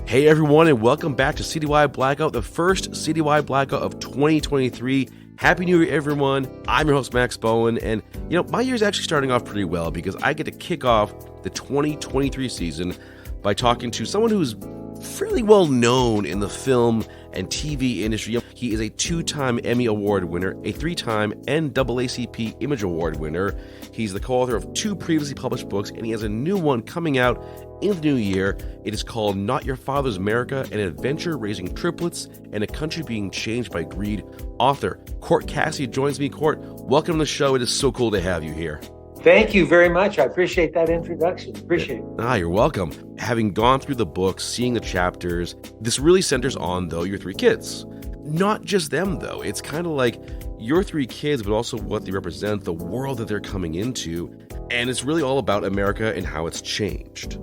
Hey everyone, and welcome back to CDY Blackout, the first CDY Blackout of 2023. Happy New Year, everyone. I'm your host, Max Bowen, and my year's actually starting off pretty well because I get to kick off the 2023 season by talking to someone who's fairly well known in the film and TV industry. He is a 2-time Emmy Award winner, a 3-time NAACP Image Award winner. He's the co-author of 2 previously published books, and he has a new one coming out in the new year. It is called Not Your Father's America, an Adventure Raising Triplets and a Country Being Changed by Greed. Author Cort Casady joins me. Cort, welcome to the show. It is so cool to have you here. Thank you very much. I appreciate that introduction. Appreciate it. You're welcome. Having gone through the book, seeing the chapters, this really centers on, though, your 3 kids. Not just them, though. It's kind of like your 3 kids, but also what they represent, the world that they're coming into. And it's really all about America and how it's changed.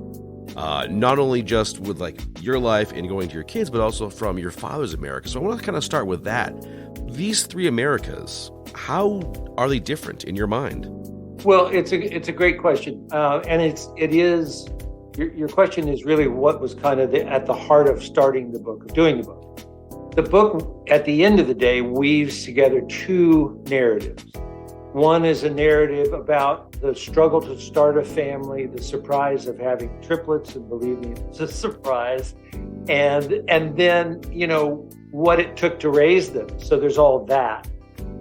Not only just with your life and going to your kids, but also from your father's America. So I want to kind of start with that. These 3 Americas, how are they different in your mind? Well, it's a great question, and it is. Your question is really what was kind of at the heart of starting the book, of doing the book. The book, at the end of the day, weaves together 2 narratives. One is a narrative about the struggle to start a family, the surprise of having triplets, and believe me, it's a surprise, and then what it took to raise them. So there's all that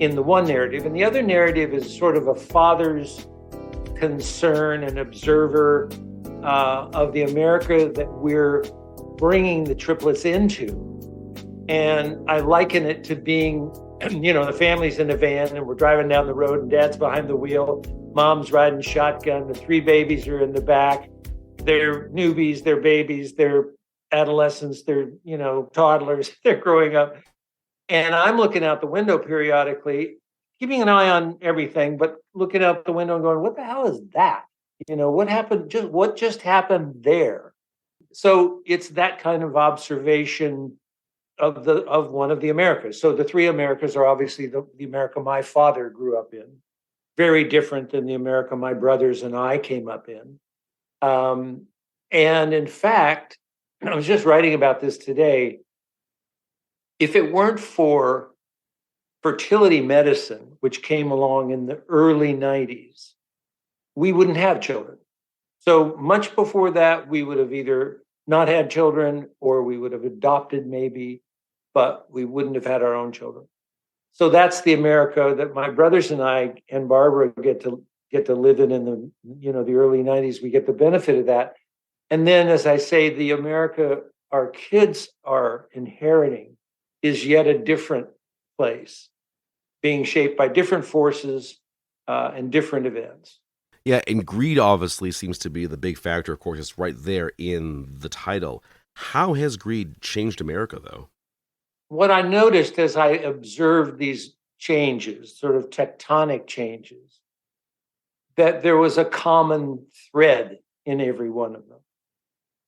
in the one narrative. And the other narrative is sort of a father's concern and observer of the America that we're bringing the triplets into. And I liken it to being, the family's in a van and we're driving down the road and dad's behind the wheel, mom's riding shotgun, the 3 babies are in the back. They're newbies, they're babies, they're adolescents, they're, toddlers, they're growing up. And I'm looking out the window periodically, keeping an eye on everything, but looking out the window and going, what the hell is that? What happened? What just happened there? So it's that kind of observation of one of the Americas. So the 3 Americas are obviously the America my father grew up in, very different than the America my brothers and I came up in. And in fact, I was just writing about this today. If it weren't for fertility medicine, which came along in the early 90s, we wouldn't have children. So much before that, we would have either not had children or we would have adopted maybe, but we wouldn't have had our own children. So that's the America that my brothers and I and Barbara get to live in the the early 90s. We get the benefit of that. And then, as I say, the America our kids are inheriting is yet a different place, being shaped by different forces and different events. Yeah, and greed obviously seems to be the big factor. Of course, it's right there in the title. How has greed changed America, though? What I noticed as I observed these changes, sort of tectonic changes, that there was a common thread in every one of them.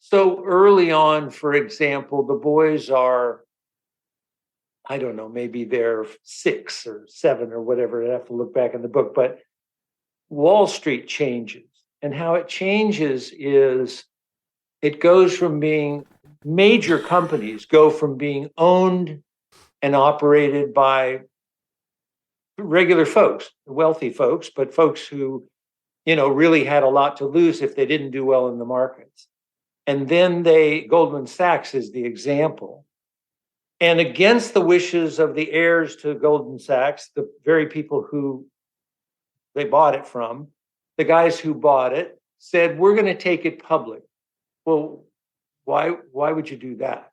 So early on, for example, the boys are, I don't know, maybe they're 6 or 7 or whatever. I have to look back in the book, but Wall Street changes. And how it changes is it goes from being major companies go from being owned and operated by regular folks, wealthy folks, but folks who, really had a lot to lose if they didn't do well in the markets. And then Goldman Sachs is the example. And against the wishes of the heirs to Goldman Sachs, the very people who they bought it from, the guys who bought it said, we're going to take it public. Well, why would you do that?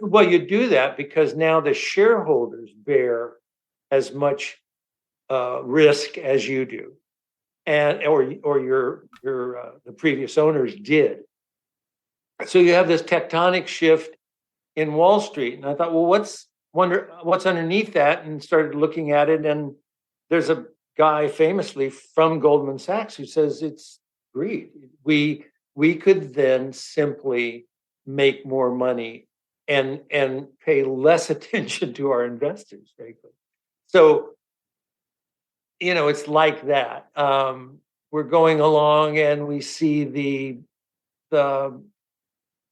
Well, you do that because now the shareholders bear as much risk as you do, or the previous owners did. So you have this tectonic shift in Wall Street, and I thought, well, what's underneath that? And started looking at it, and there's a guy famously from Goldman Sachs who says it's greed. We could then simply make more money and pay less attention to our investors, frankly. So, it's like that. We're going along and we see the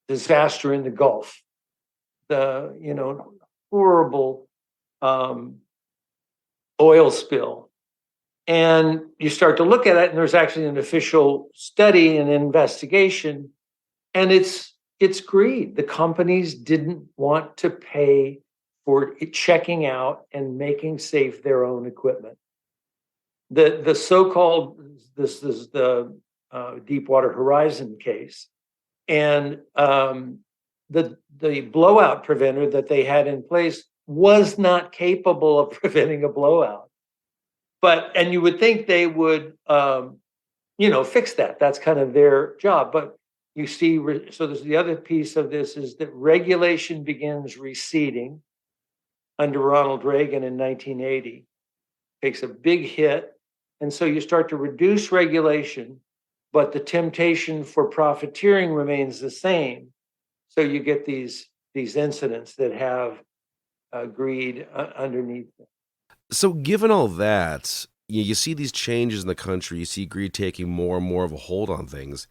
disaster in the Gulf, the horrible oil spill. And you start to look at it, and there's actually an official study and investigation, and it's greed. The companies didn't want to pay for checking out and making safe their own equipment. The so-called, this is the Deepwater Horizon case, and the blowout preventer that they had in place was not capable of preventing a blowout. And you would think they would, fix that. That's kind of their job. But you see, so there's the other piece of this is that regulation begins receding under Ronald Reagan in 1980, takes a big hit. And so you start to reduce regulation, but the temptation for profiteering remains the same. So you get these incidents that have greed underneath them. So given all that, you see these changes in the country, you see greed taking more and more of a hold on things.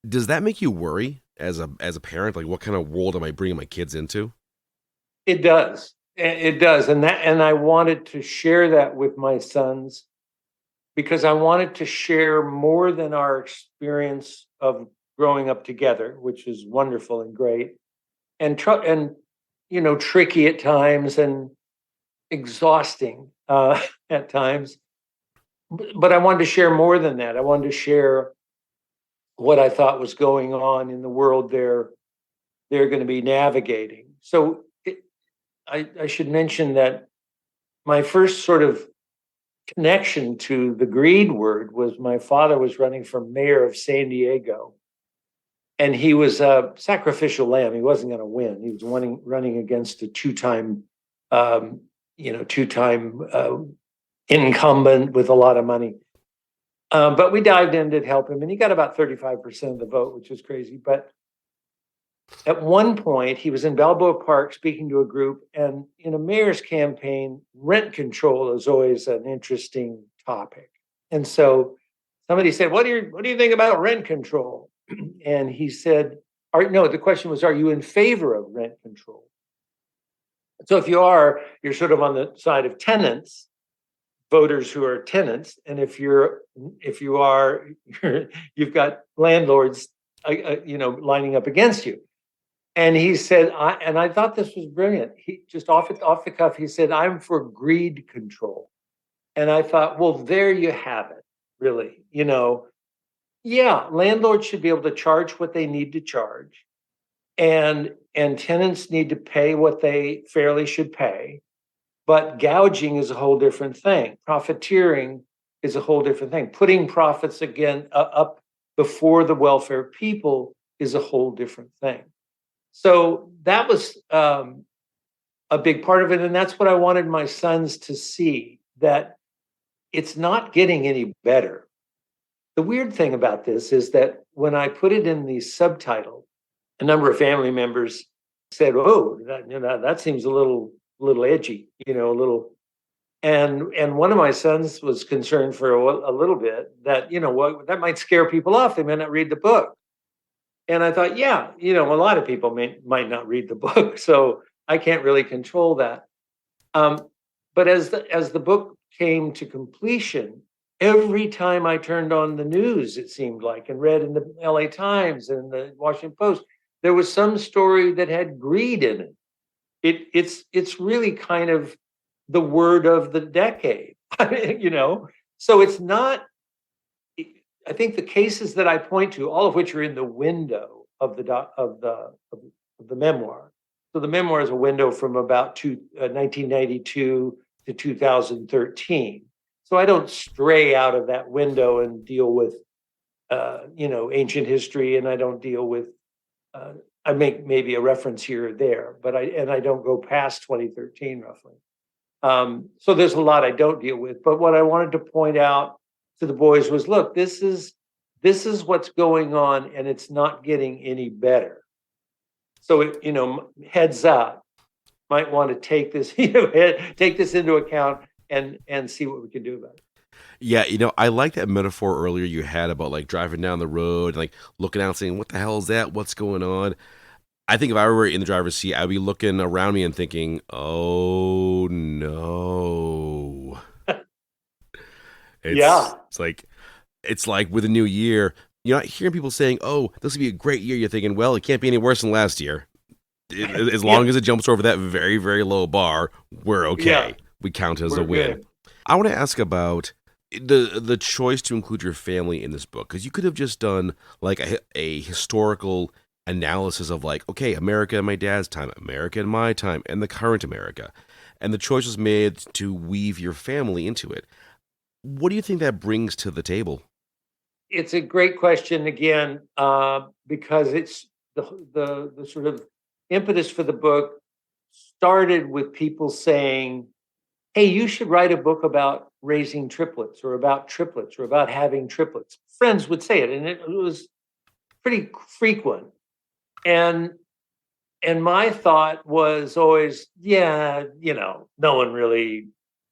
Does that make you worry as a parent? Like, what kind of world am I bringing my kids into? It does. It does. And I wanted to share that with my sons because I wanted to share more than our experience of growing up together, which is wonderful and great, and tricky at times and exhausting at times. But I wanted to share more than that. I wanted to share what I thought was going on in the world they're going to be navigating. So I should mention that my first sort of connection to the greed word was my father was running for mayor of San Diego. And he was a sacrificial lamb. He wasn't going to win. He was running against a two-time incumbent with a lot of money. But we dived in to help him, and he got about 35% of the vote, which was crazy. But at one point, he was in Balboa Park speaking to a group, and in a mayor's campaign, rent control is always an interesting topic. And so somebody said, "What do you think about rent control?" And he said, the question was, "Are you in favor of rent control?" So if you are, you're sort of on the side of tenants, voters who are tenants, and if you are, you've got landlords, lining up against you. And he said, I thought this was brilliant. He just off the cuff, he said, "I'm for greed control." And I thought, well, there you have it, really. Yeah, landlords should be able to charge what they need to charge, and tenants need to pay what they fairly should pay. But gouging is a whole different thing. Profiteering is a whole different thing. Putting profits again up before the welfare of people is a whole different thing. So that was a big part of it. And that's what I wanted my sons to see, that it's not getting any better. The weird thing about this is that when I put it in the subtitle, a number of family members said, "Oh, that seems a little edgy, a little." And one of my sons was concerned for a little bit that, that might scare people off. They may not read the book. And I thought, yeah, a lot of people might not read the book, so I can't really control that. But as the book came to completion, every time I turned on the news, it seemed like, and read in the LA Times and the Washington Post, there was some story that had greed in it. It's really kind of the word of the decade, So it's not. I think the cases that I point to, all of which are in the window of the memoir. So the memoir is a window from about 1992 to 2013. So I don't stray out of that window and deal with, ancient history, and I don't deal with. I make maybe a reference here or there, but I don't go past 2013 roughly. So there's a lot I don't deal with. But what I wanted to point out to the boys was, look, this is what's going on, and it's not getting any better. So heads up, might want to take this, take this into account and see what we can do about it. Yeah, I like that metaphor earlier you had about like driving down the road, like looking out, saying, "What the hell is that? What's going on?" I think if I were in the driver's seat, I'd be looking around me and thinking, "Oh no!" It's Yeah, it's like it's like with a new year, you're not hearing people saying, "Oh, this will be a great year." You're thinking, "Well, it can't be any worse than last year." As yeah, long as it jumps over that very, very low bar, we're yeah. okay. We count as a We're win. good. I want to ask about the choice to include your family in this book, because you could have just done like a historical analysis of like, okay, America in my dad's time, America in my time, and the current America, and the choice was made to weave your family into it. What do you think that brings to the table? It's a great question again, because it's the sort of impetus for the book started with people saying, "Hey, you should write a book about raising triplets or about having triplets." Friends would say it, and it was pretty frequent. And my thought was always, yeah, no one really.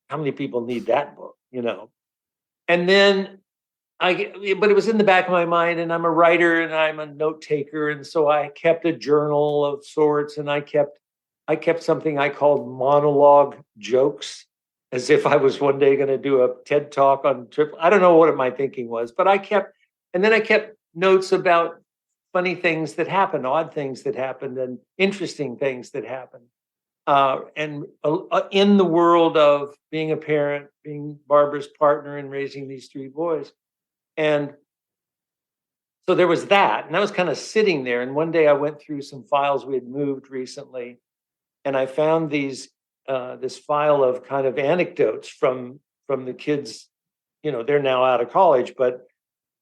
How many people need that book? And then but it was in the back of my mind, and I'm a writer and I'm a note taker, and so I kept a journal of sorts, and I kept something I called monologue jokes, as if I was one day going to do a TED talk on trip. I don't know what my thinking was, but and then I kept notes about funny things that happened, odd things that happened, and interesting things that happened. And in the world of being a parent, being Barbara's partner in raising these three boys. And so there was that, and I was kind of sitting there. And one day I went through some files we had moved recently, and I found this file of kind of anecdotes from the kids. They're now out of college, but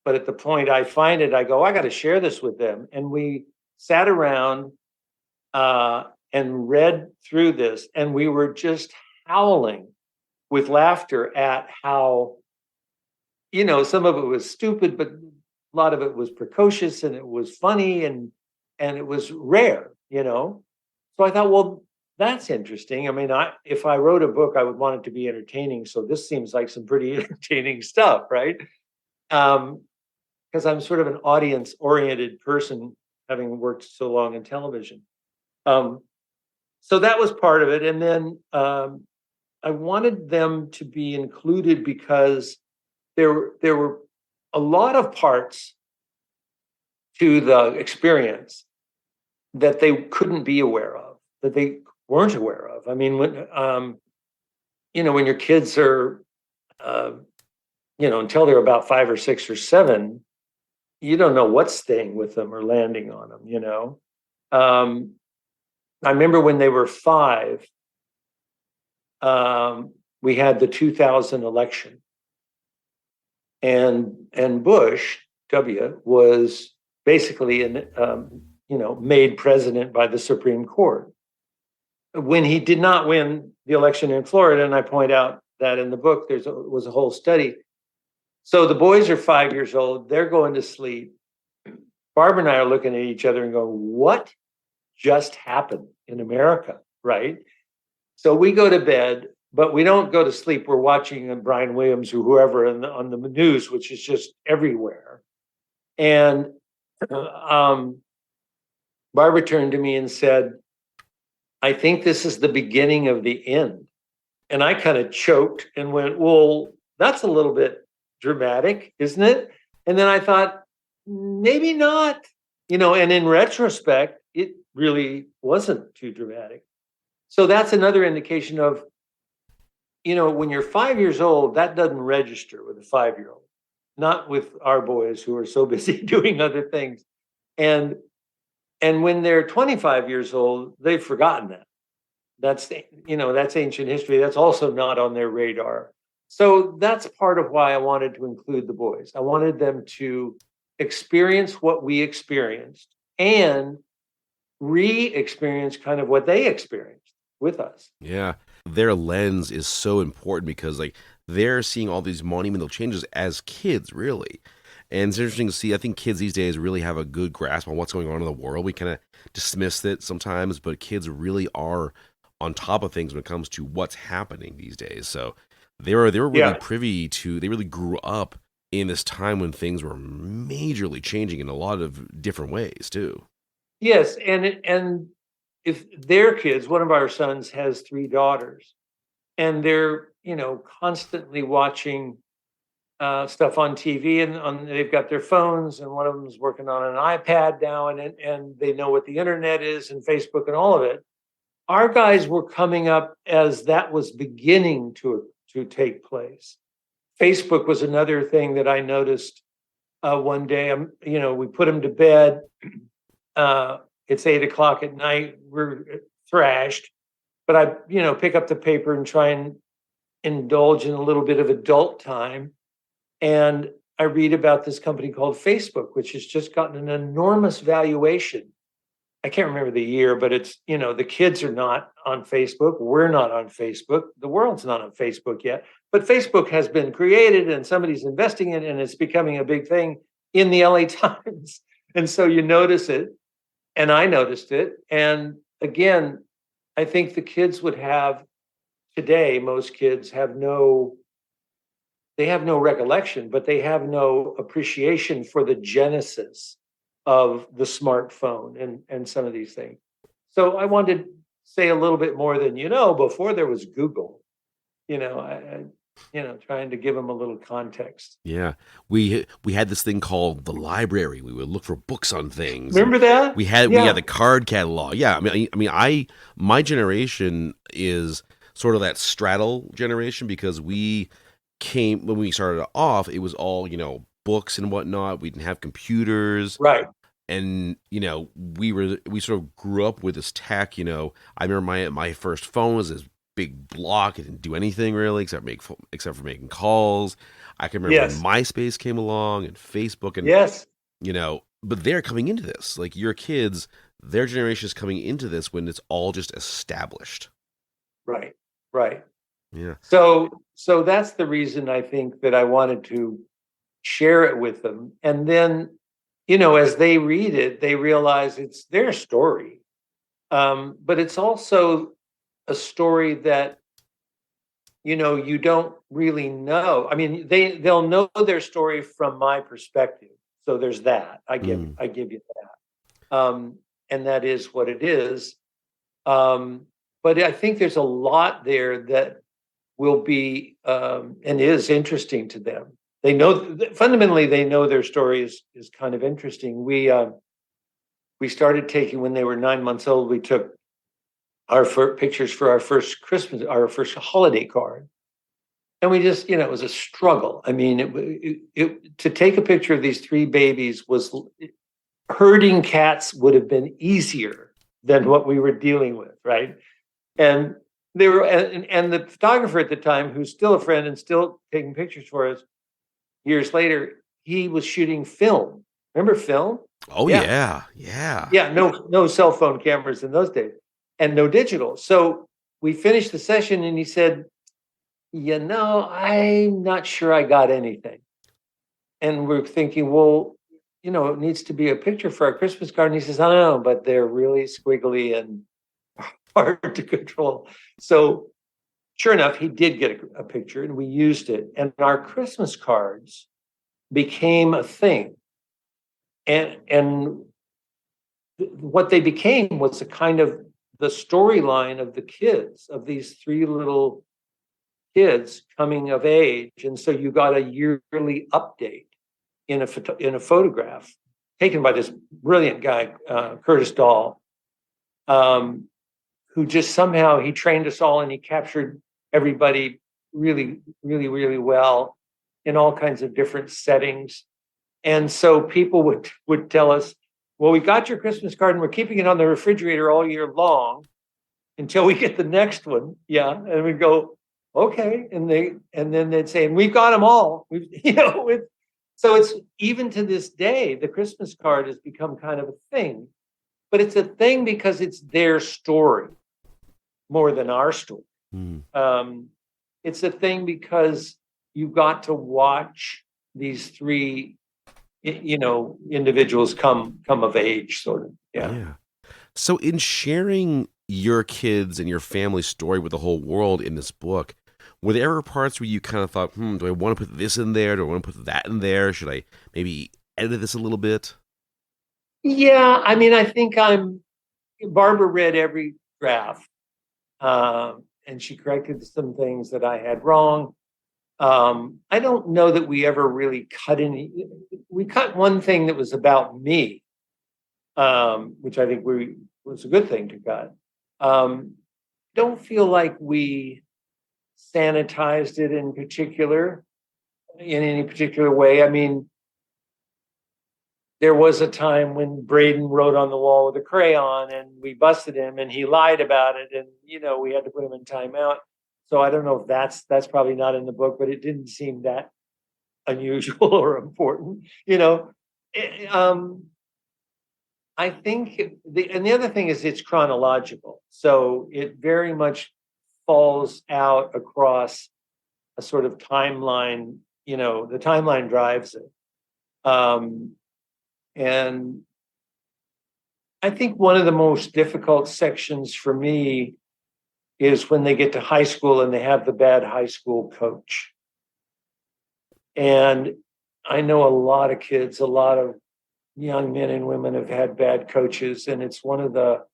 at the point I find it, I go, I got to share this with them. And we sat around and read through this, and we were just howling with laughter at how some of it was stupid, but a lot of it was precocious, and it was funny, and it was rare. So I thought, well, that's interesting. I mean, if I wrote a book, I would want it to be entertaining. So this seems like some pretty entertaining stuff, right? Because I'm sort of an audience-oriented person, having worked so long in television. Um, so that was part of it, and then I wanted them to be included because there were a lot of parts to the experience that they couldn't be aware of, that they weren't aware of. I mean, when your kids are, uh, until they're about 5 or 6 or 7, you don't know what's staying with them or landing on them. Um, I remember when they were 5, we had the 2000 election, and Bush W was basically made president by the Supreme Court when he did not win the election in Florida. And I point out that in the book was a whole study. So the boys are 5 years old, they're going to sleep. Barbara and I are looking at each other and going, what just happened in America, right? So we go to bed, but we don't go to sleep. We're watching Brian Williams or whoever on the news, which is just everywhere. And um, Barbara turned to me and said, I think this is the beginning of the end. And I kind of choked and went, well, that's a little bit dramatic, isn't it? And then I thought, maybe not, and in retrospect, it really wasn't too dramatic. So that's another indication of, when you're 5 years old, that doesn't register with a 5-year-old, not with our boys who are so busy doing other things. And when they're 25 years old, they've forgotten that. That's ancient history. That's also not on their radar. So that's part of why I wanted to include the boys. I wanted them to experience what we experienced and re-experience kind of what they experienced with us. Yeah, their lens is so important because like they're seeing all these monumental changes as kids, really. And it's interesting to see. I think kids these days really have a good grasp on what's going on in the world. We kind of dismiss it sometimes, but kids really are on top of things when it comes to what's happening these days. So They were really Yeah. privy to. They really grew up in this time when things were majorly changing in a lot of different ways too. Yes, and if their kids, one of our sons has three daughters, and they're constantly watching stuff on TV, and they've got their phones, and one of them is working on an iPad now, and they know what the internet is and Facebook and all of it. Our guys were coming up as that was beginning to take place. Facebook was another thing that I noticed one day. We put them to bed. It's 8 o'clock at night. We're thrashed, but I, pick up the paper and try and indulge in a little bit of adult time. And I read about this company called Facebook, which has just gotten an enormous valuation. I can't remember the year, but it's, the kids are not on Facebook. We're not on Facebook. The world's not on Facebook yet. But Facebook has been created and somebody's investing in it, and it's becoming a big thing in the LA Times. And so you notice it, and I noticed it. And again, I think the kids would have today, most kids have no recollection, but they have no appreciation for the genesis of the smartphone and some of these things. So I wanted to say a little bit more than, before there was Google, trying to give them a little context. Yeah, we had this thing called the library. We would look for books on things. Remember that? We had the card catalog. Yeah, my generation is sort of that straddle generation because when we started off, it was all books and whatnot. We didn't have computers, right? And we sort of grew up with this tech. I remember my first phone was this big block. It didn't do anything really except for making calls. I can remember when MySpace came along and Facebook and but they're coming into this, like your kids, their generation is coming into this when it's all just established. Right. Yeah. So that's the reason I think that I wanted to share it with them. And then, as they read it, they realize it's their story. But it's also a story that, you don't really know. I mean, they'll know their story from my perspective. So there's that. I give you that. And that is what it is. But I think there's a lot there that will be and is interesting to them. They know fundamentally they know their story is kind of interesting. We started taking when they were 9 months old. We took our pictures for our first first holiday card, and we just it was a struggle. I mean, it to take a picture of these three babies was herding cats would have been easier than what we were dealing with, right? And they were, and the photographer at the time, who's still a friend and still taking pictures for us, years later, he was shooting film. Remember film? Oh yeah. No cell phone cameras in those days, and no digital. So we finished the session, and he said, I'm not sure I got anything. And we're thinking, well, it needs to be a picture for our Christmas card. And he says, I don't know, but they're really squiggly and hard to control. So sure enough, he did get a picture, and we used it. And our Christmas cards became a thing. And what they became was a kind of the storyline of the kids, of these three little kids coming of age. And so you got a yearly update in a photograph taken by this brilliant guy, Curtis Dahl, who just somehow he trained us all, and he captured everybody really, really, really well in all kinds of different settings. And so people would tell us, well, we got your Christmas card and we're keeping it on the refrigerator all year long until we get the next one. Yeah. And we'd go, okay. And then they'd say, and we've got them all. So it's even to this day, the Christmas card has become kind of a thing, but it's a thing because it's their story more than our story. It's a thing because you got to watch these three, individuals come of age, sort of. Yeah. So in sharing your kids and your family story with the whole world in this book, Were there ever parts where you kind of thought, do I want to put this in there? Do I want to put that in there? Should I maybe edit this a little bit? Yeah, I mean, I think Barbara read every draft, and she corrected some things that I had wrong. I don't know that we ever really cut any. We cut one thing that was about me, which I think was a good thing to cut. Don't feel like we sanitized it in any particular way. I mean, there was a time when Braden wrote on the wall with a crayon and we busted him and he lied about it, and we had to put him in timeout. So I don't know if that's probably not in the book, but it didn't seem that unusual or important. I think the other thing is it's chronological, so it very much falls out across a sort of timeline. The timeline drives it. And I think one of the most difficult sections for me is when they get to high school and they have the bad high school coach. And I know a lot of kids, a lot of young men and women have had bad coaches, and it's one of the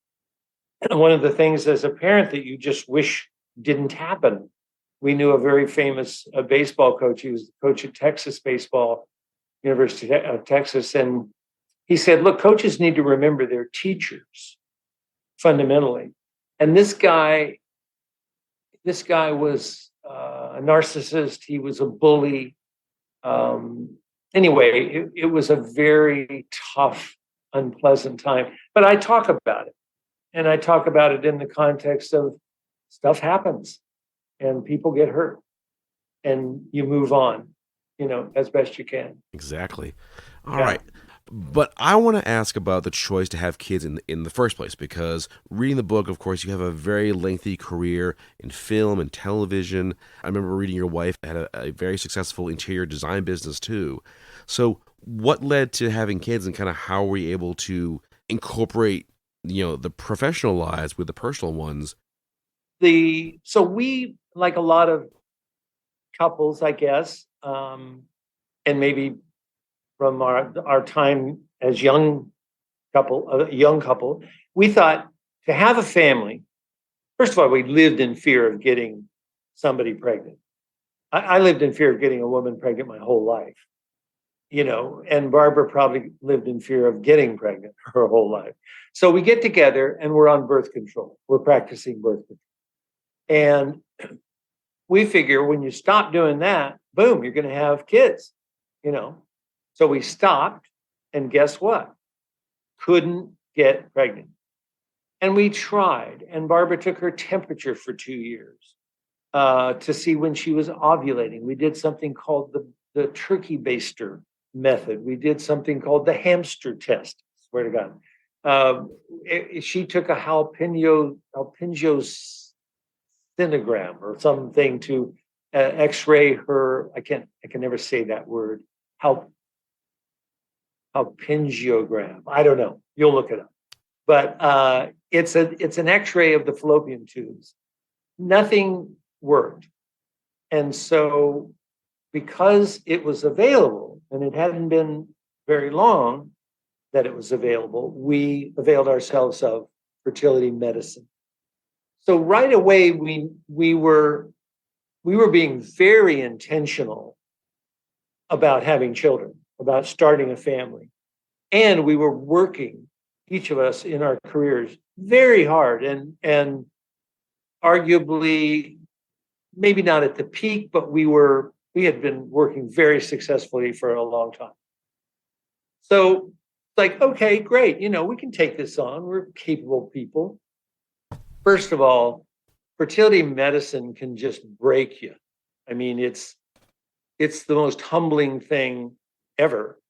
things as a parent that you just wish didn't happen. We knew a very famous baseball coach. He was the coach at Texas baseball, University of Texas, and he said, look, coaches need to remember their teachers fundamentally. And this guy was a narcissist. He was a bully. Anyway, it was a very tough, unpleasant time. But I talk about it. And I talk about it in the context of stuff happens and people get hurt and you move on, as best you can. Exactly. All right. But I want to ask about the choice to have kids in the first place, because reading the book, of course, you have a very lengthy career in film and television. I remember reading your wife had a very successful interior design business too. So what led to having kids, and kind of how were you able to incorporate, the professional lives with the personal ones? So we, like a lot of couples, I guess, and maybe from our time as a young couple, we thought to have a family. First of all, we lived in fear of getting somebody pregnant. I lived in fear of getting a woman pregnant my whole life, and Barbara probably lived in fear of getting pregnant her whole life. So we get together and we're on birth control. We're practicing birth control. And we figure when you stop doing that, boom, you're going to have kids, So we stopped, and guess what? Couldn't get pregnant. And we tried, and Barbara took her temperature for 2 years to see when she was ovulating. We did something called the turkey baster method. We did something called the hamster test. Swear to God. She took a jalapeno scintigram or something to X-ray her. I can never say that word. Alpingiogram. I don't know. You'll look it up. But it's an X-ray of the fallopian tubes. Nothing worked. And so because it was available, and it hadn't been very long that it was available, we availed ourselves of fertility medicine. So right away, we were being very intentional about having children, about starting a family. And we were working, each of us in our careers, very hard and arguably, maybe not at the peak, but we had been working very successfully for a long time. So it's like, okay, great. We can take this on. We're capable people. First of all, fertility medicine can just break you. I mean, it's the most humbling thing ever.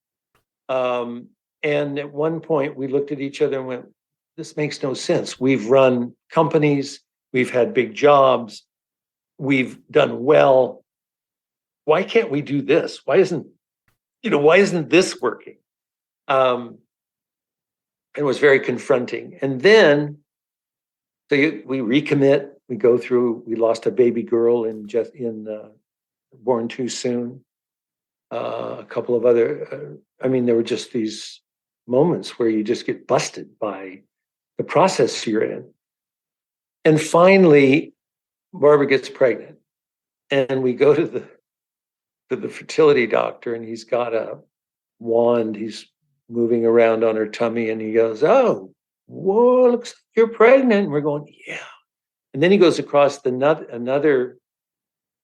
And at one point we looked at each other and went, this makes no sense. We've run companies, we've had big jobs, we've done well. Why can't we do this? Why isn't this working? It was very confronting. And then we recommit, we lost a baby girl born too soon. A couple of other, there were just these moments where you just get busted by the process you're in. And finally, Barbara gets pregnant, and we go to the fertility doctor, and he's got a wand. He's moving around on her tummy, and he goes, "Oh, whoa, looks like you're pregnant." And we're going, "Yeah." And then he goes across another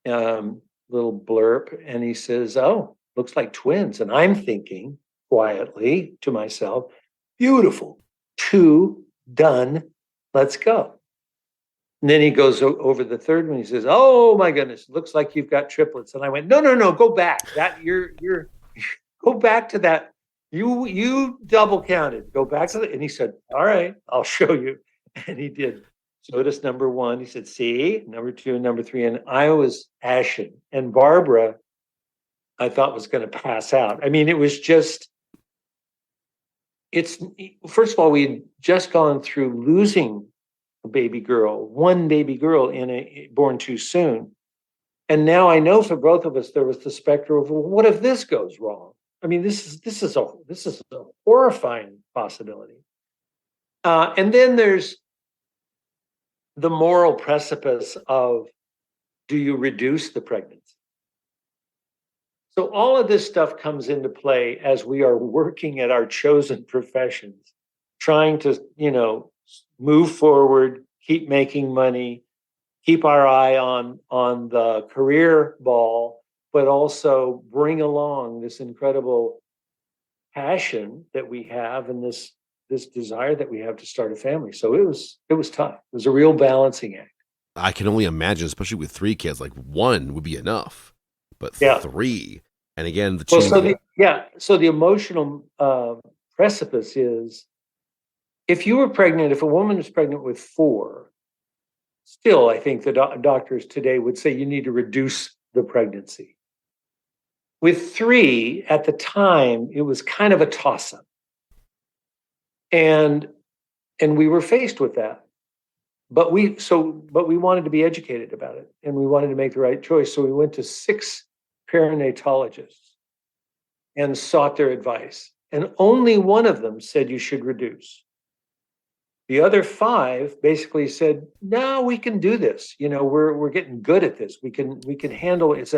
little blurb, and he says, "Oh, looks like twins." And I'm thinking quietly to myself, "Beautiful, 2 done, let's go." And then he goes over the third one. He says, "Oh my goodness, looks like you've got triplets." And I went, "No, go back. That you're go back to that. You double counted. Go back to the." And he said, "All right, I'll show you." And he did. Showed us number 1. He said, "See, number 2 and number 3." And I was ashen. And Barbara, I thought, was going to pass out. It was just, first of all, we had just gone through losing one baby girl born too soon. And now I know for both of us, there was the specter of, well, what if this goes wrong? This is a horrifying possibility. And then there's the moral precipice of, do you reduce the pregnancy? So all of this stuff comes into play as we are working at our chosen professions, trying to, move forward, keep making money, keep our eye on the career ball, but also bring along this incredible passion that we have and this desire that we have to start a family. So it was tough. It was a real balancing act. I can only imagine, especially with 3 kids, like 1 would be enough, but 3. And again, so the emotional precipice is, if a woman is pregnant with 4, still, I think the doctors today would say you need to reduce the pregnancy. With 3, at the time, it was kind of a toss-up. And we were faced with that. But we wanted to be educated about it, and we wanted to make the right choice. So we went to 6 perinatologists and sought their advice. And only one of them said you should reduce. The other 5 basically said, "No, we can do this. We're getting good at this. We can handle it.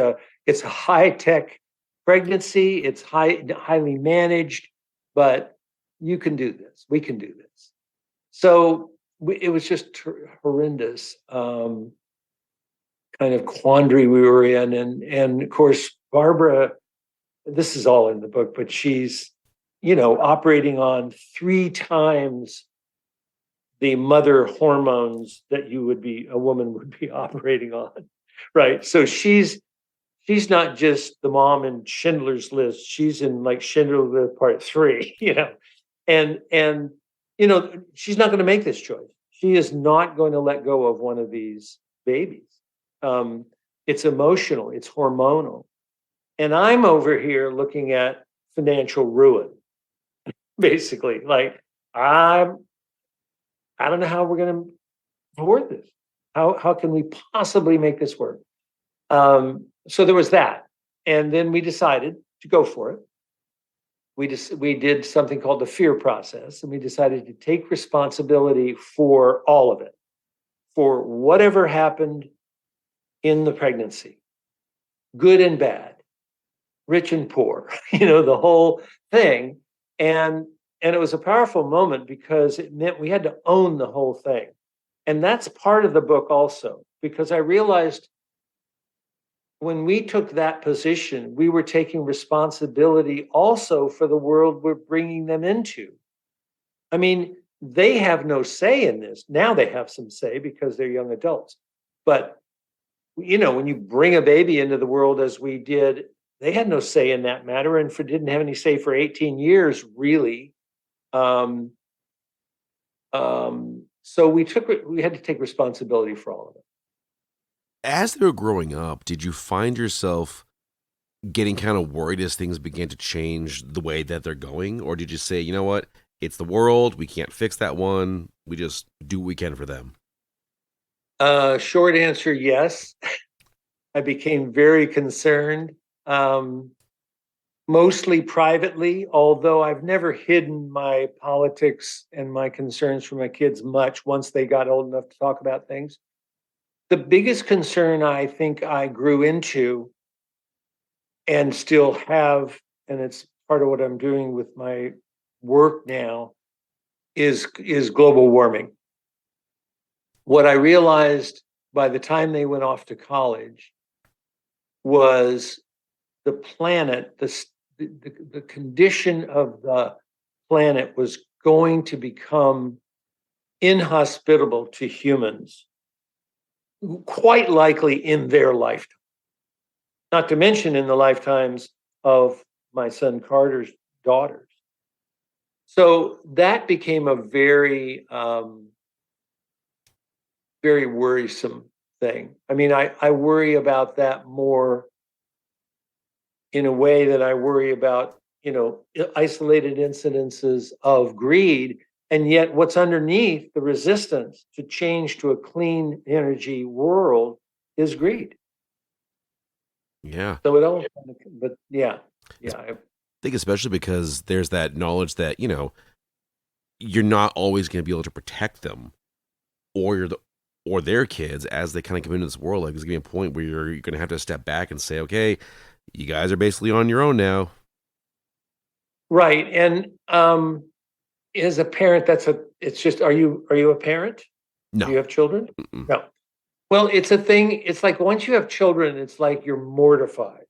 It's a high-tech pregnancy. It's highly managed, but you can do this. We can do this." So it was just horrendous kind of quandary we were in. And of course, Barbara, this is all in the book, but she's, operating on 3 times the mother hormones that a woman would be operating on, right? So she's not just the mom in Schindler's List. She's in like Schindler's List Part 3, and she's not going to make this choice. She is not going to let go of one of these babies. It's emotional, it's hormonal. And I'm over here looking at financial ruin, basically. Like, I don't know how we're going to afford this. How can we possibly make this work? So there was that. And then we decided to go for it. We did something called the fear process, and we decided to take responsibility for all of it, for whatever happened in the pregnancy, good and bad, rich and poor, the whole thing. And it was a powerful moment because it meant we had to own the whole thing. And that's part of the book also, because I realized when we took that position, we were taking responsibility also for the world we're bringing them into. They have no say in this. Now they have some say because they're young adults. But, when you bring a baby into the world as we did, they had no say in that matter and didn't have any say for 18 years, really. So we had to take responsibility for all of it. As they were growing up, did you find yourself getting kind of worried as things began to change the way that they're going? Or did you say, you know what, it's the world, we can't fix that one, we just do what we can for them? Short answer, yes. I became very concerned, mostly privately, although I've never hidden my politics and my concerns from my kids much once they got old enough to talk about things. The biggest concern I think I grew into and still have, and it's part of what I'm doing with my work now, is global warming. What I realized by the time they went off to college was the planet, the condition of the planet was going to become inhospitable to humans, quite likely in their lifetime. Not to mention in the lifetimes of my son Carter's daughters. So that became a very, very worrisome thing. I mean, I worry about that more in a way that I worry about, isolated incidences of greed. And yet what's underneath the resistance to change to a clean energy world is greed. Yeah. So it all, but yeah. I think especially because there's that knowledge that, you're not always going to be able to protect them or their kids as they kind of come into this world. Like there's going to be a point where you're going to have to step back and say, okay, you guys are basically on your own now. Right. And as a parent, it's just, are you a parent? No. Do you have children? Mm-mm. No. Well, it's a thing. It's like once you have children, it's like you're mortified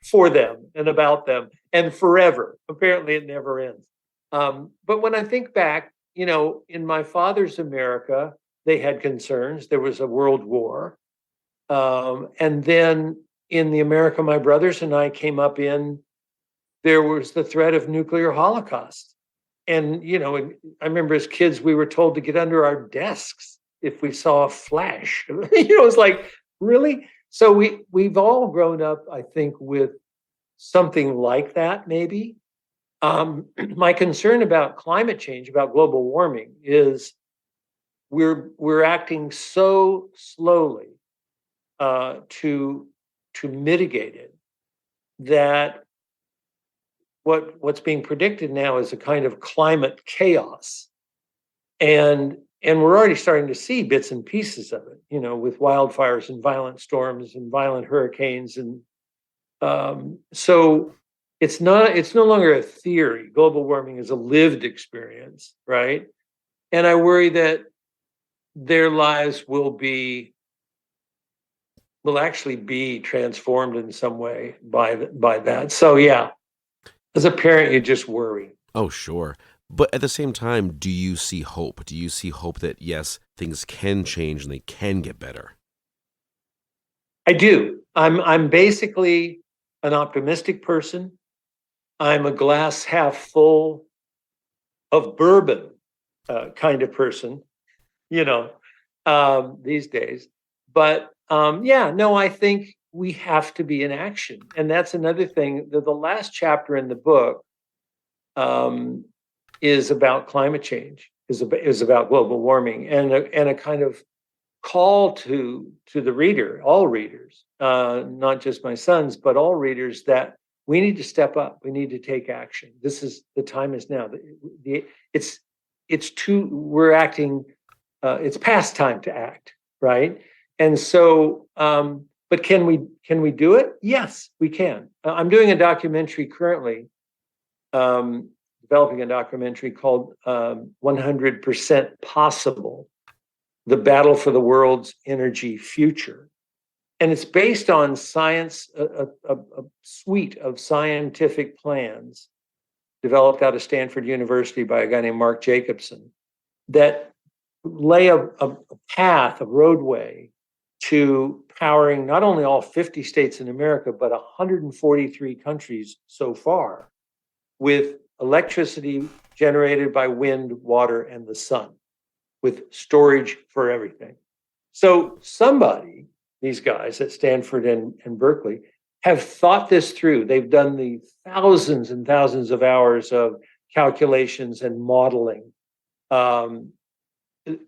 for them and about them and forever. Apparently it never ends. But when I think back, in my father's America, they had concerns. There was a world war. And then in the America my brothers and I came up in, there was the threat of nuclear holocaust. And, I remember as kids, we were told to get under our desks if we saw a flash. It's like, really? So we've all grown up, I think, with something like that, maybe. My concern about climate change, about global warming, is we're acting so slowly to mitigate it that what's being predicted now is a kind of climate chaos, and we're already starting to see bits and pieces of it, with wildfires and violent storms and violent hurricanes, and so it's no longer a theory. Global warming is a lived experience, right? And I worry that their lives will actually be transformed in some way by that. So yeah, as a parent, you just worry. Oh, sure. But at the same time, do you see hope? Do you see hope that, yes, things can change and they can get better? I do. I'm basically an optimistic person. I'm a glass half full of bourbon kind of person, these days. But I think we have to be in action. And that's another thing. The last chapter in the book is about climate change, is about global warming, and a kind of call to the reader, all readers, not just my sons, but all readers, that we need to step up. We need to take action. The time is now. We're acting. It's past time to act, right? And so, but can we do it? Yes, we can. I'm doing a documentary currently, developing a documentary called 100% Possible: The Battle for the World's Energy Future. And it's based on science, a suite of scientific plans developed out of Stanford University by a guy named Mark Jacobson that lay a path, a roadway to powering not only all 50 states in America, but 143 countries so far with electricity generated by wind, water, and the sun, with storage for everything. So these guys at Stanford and Berkeley, have thought this through. They've done the thousands and thousands of hours of calculations and modeling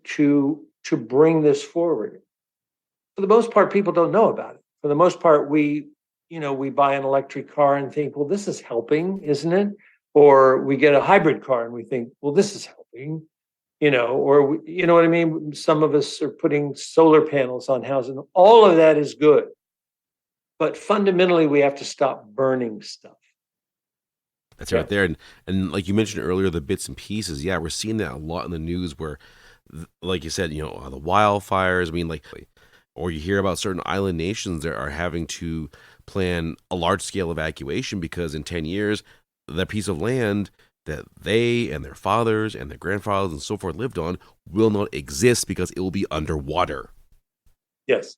to to bring this forward. For the most part, people don't know about it. For the most part, we buy an electric car and think, well, this is helping, isn't it? Or we get a hybrid car and we think, well, this is helping, you know what I mean? Some of us are putting solar panels on houses. All of that is good. But fundamentally, we have to stop burning stuff. That's right there. And like you mentioned earlier, the bits and pieces. Yeah, we're seeing that a lot in the news where, like you said, the wildfires. I mean, or you hear about certain island nations that are having to plan a large scale evacuation because in 10 years, that piece of land that they and their fathers and their grandfathers and so forth lived on will not exist because it will be underwater. Yes.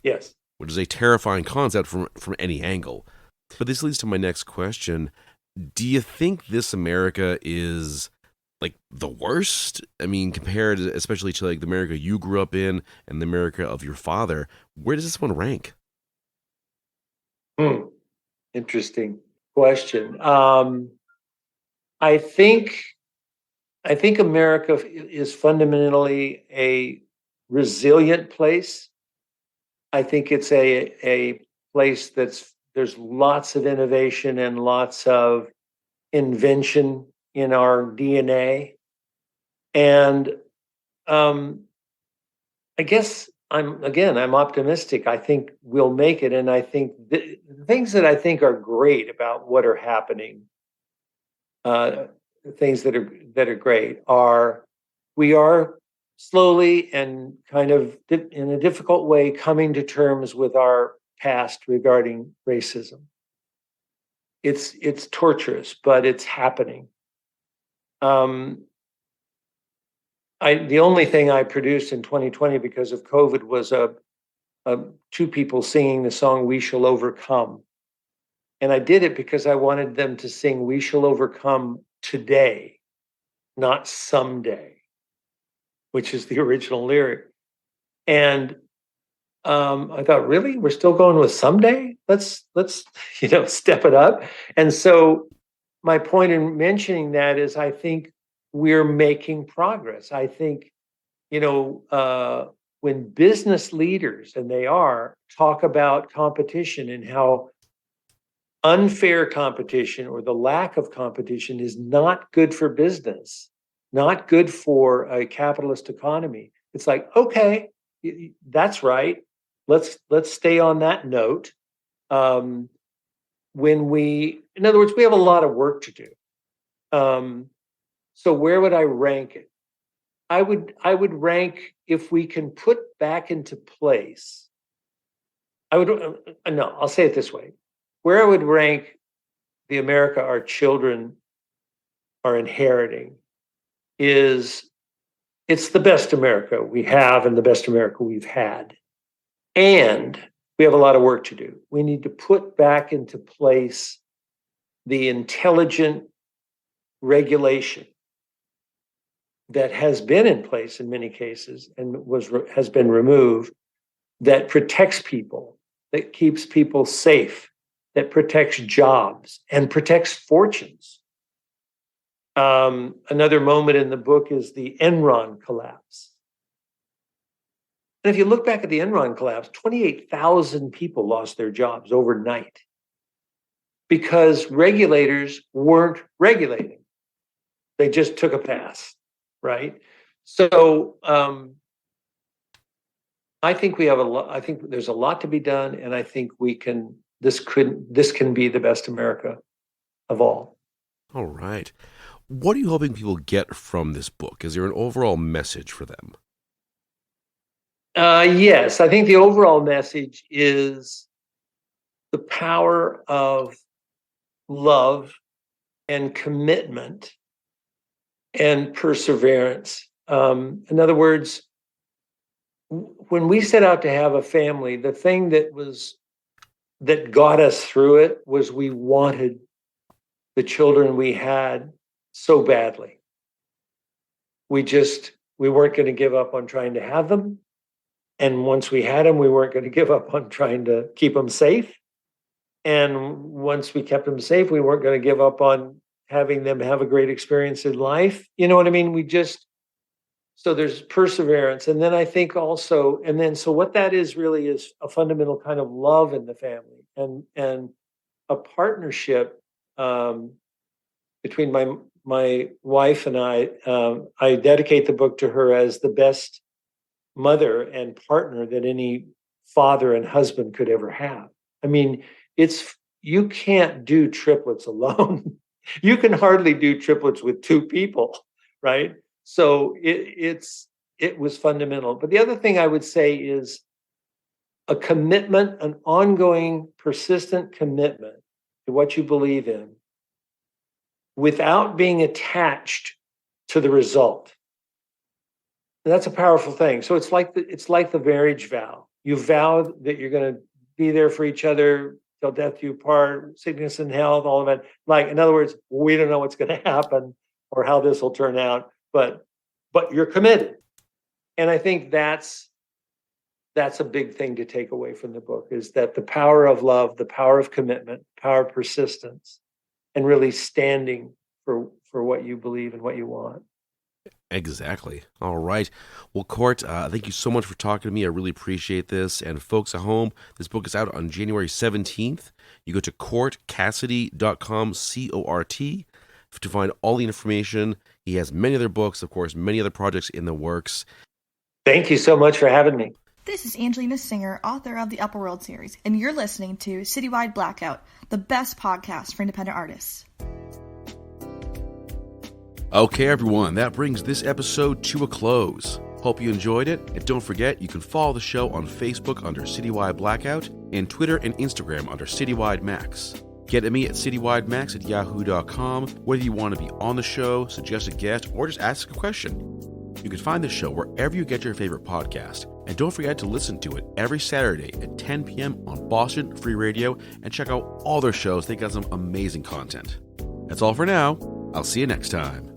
Yes. Which is a terrifying concept from any angle. But this leads to my next question. Do you think this America is like the worst? I mean, compared especially to like the America you grew up in and the America of your father, where does this one rank? Interesting question. I think America is fundamentally a resilient place. I think it's a place there's lots of innovation and lots of invention in our DNA. And I guess I'm optimistic. I think we'll make it. And I think the things that I think are great about what are happening, things that are great are we are slowly and kind of in a difficult way coming to terms with our past regarding racism. It's torturous, but it's happening. The only thing I produced in 2020 because of COVID was two people singing the song "We Shall Overcome," and I did it because I wanted them to sing "We Shall Overcome" today, not someday, which is the original lyric. And I thought, really, we're still going with someday? Let's step it up. And so my point in mentioning that is I think we're making progress. I think, when business leaders, and they are, talk about competition and how unfair competition or the lack of competition is not good for business, not good for a capitalist economy. It's like, okay, that's right. Let's stay on that note. In other words, we have a lot of work to do. So where would I rank it? I would rank, if we can put back into place. I'll say it this way. Where I would rank the America our children are inheriting is it's the best America we have and the best America we've had. And we have a lot of work to do. We need to put back into place the intelligent regulation that has been in place in many cases and has been removed, that protects people, that keeps people safe, that protects jobs and protects fortunes. Another moment in the book is the Enron collapse. And if you look back at the Enron collapse, 28,000 people lost their jobs overnight because regulators weren't regulating. They just took a pass, right? So I think we have a lot. I think there's a lot to be done, and I think we can. This can be the best America of all. All right. What are you hoping people get from this book? Is there an overall message for them? Yes, I think the overall message is the power of love and commitment and perseverance. In other words, when we set out to have a family, the thing that got us through it was we wanted the children we had so badly. We weren't going to give up on trying to have them. And once we had them, we weren't going to give up on trying to keep them safe. And once we kept them safe, we weren't going to give up on having them have a great experience in life. You know what I mean? So there's perseverance. And then I think also, so what that is really is a fundamental kind of love in the family and a partnership between my wife and I. I dedicate the book to her as the best mother and partner that any father and husband could ever have. I mean, you can't do triplets alone. You can hardly do triplets with two people, right? So it was fundamental. But the other thing I would say is a commitment, an ongoing, persistent commitment to what you believe in without being attached to the result. And that's a powerful thing. So it's like the marriage vow. You vow that you're going to be there for each other till death do you part, sickness and health, all of it. Like, in other words, we don't know what's going to happen or how this will turn out, but you're committed. And I think that's a big thing to take away from the book, is that the power of love, the power of commitment, power of persistence, and really standing for what you believe and what you want. Exactly. All right. Well, Cort, thank you so much for talking to me. I really appreciate this. And folks at home, this book is out on January 17th. You go to cortcasady.com, C-O-R-T, to find all the information. He has many other books, of course, many other projects in the works. Thank you so much for having me. This is Angelina Singer, author of the Upper World series, and you're listening to Citywide Blackout, the best podcast for independent artists. Okay, everyone, that brings this episode to a close. Hope you enjoyed it, and don't forget, you can follow the show on Facebook under Citywide Blackout, and Twitter and Instagram under Citywide Max. Get at me at citywidemax@yahoo.com, whether you want to be on the show, suggest a guest, or just ask a question. You can find the show wherever you get your favorite podcast, and don't forget to listen to it every Saturday at 10 p.m. on Boston Free Radio, and check out all their shows. They got some amazing content. That's all for now. I'll see you next time.